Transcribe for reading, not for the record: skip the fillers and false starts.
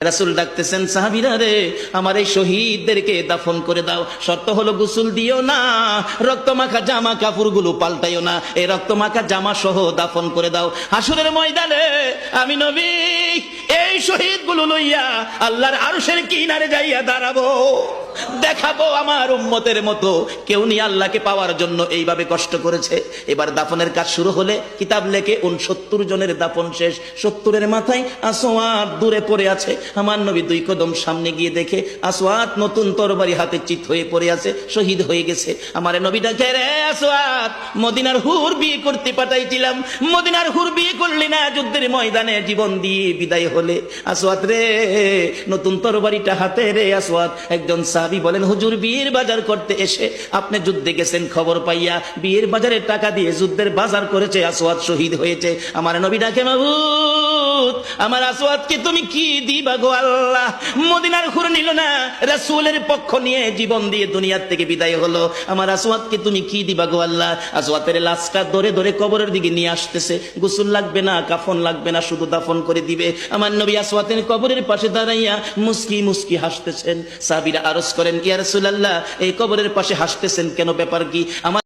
রাসূল ডাকতেছেন, সাহাবীরা রে, আমার এই শহীদদেরকে দাফন করে দাও। শর্ত হলো গোসল দিও না, রক্তমাখা জামা কাপড়গুলো পাল্টাইও না, এই রক্তমাখা জামা সহ দাফন করে দাও। হাসরের ময়দানে আমি নবী এই শহীদগুলো লইয়া আল্লাহর আরশের কিনারে যাইয়া দাঁড়াবো, দেখাবো আমার উম্মতের মতো কেউ নিয়ে আল্লাহকে পাওয়ার জন্য এইভাবে কষ্ট করেছে। এবার দাফনের কাজ শুরু হলে কিতাব লেখে 69 জনের দাফন শেষ। 70-এর মাথায় আসওয়াদ দূরে পড়ে আছে। আমার নবী 2 কদম সামনে গিয়ে দেখে আসওয়াদ নতুন তরবারি হাতে চিত হয়ে পড়ে আছে, শহীদ হয়ে গেছে। আমার নবী ডাকে, রে আসওয়াদ, মদিনার হুর বিয়ে করতে পাঠাইছিলাম, মদিনার হুর বিয়ে করলি না, যুদ্ধের ময়দানে জীবন দিয়ে বিদায় হলে। আসওয়াদ রে, নতুন তরবারিটা হাতে রে। আসওয়াদ একজন সাহাবী বলেন, হুজুর বিয়ের বাজার করতে এসে আপনি যুদ্ধে গেছেন, খবর পাইয়া বিয়ের বাজারের টাকা দিয়ে যুদ্ধের বাজার করেছে, আসওয়াদ শহীদ হয়েছে। আমার নবী ডাকে, মাবুদ, আমার আসওয়াদকে তুমি কি দিবা গো আল্লাহ? মদিনার হুর নিল না, রাসূলের পক্ষ নিয়ে জীবন দিয়ে দুনিয়ার থেকে বিদায় হলো, আমার আসওয়াদকে তুমি কি দিবা গো আল্লাহ? আসওয়াদের লাশটা ধরে ধরে কবরের দিকে নিয়ে আসতেছে। গোসল লাগবে না, কাফন লাগবে না, শুধু দাফন করে দিবে। আমার নবী আসওয়াদের কবরের পাশে দাঁড়াইয়া মুস্কি মুস্কি হাসতেছেন। সাহাবীরা আরজ করেন, ইয়া রাসূলুল্লাহ, এই কবরের পাশে হাসতেছেন কেন, ব্যাপার কি? আমার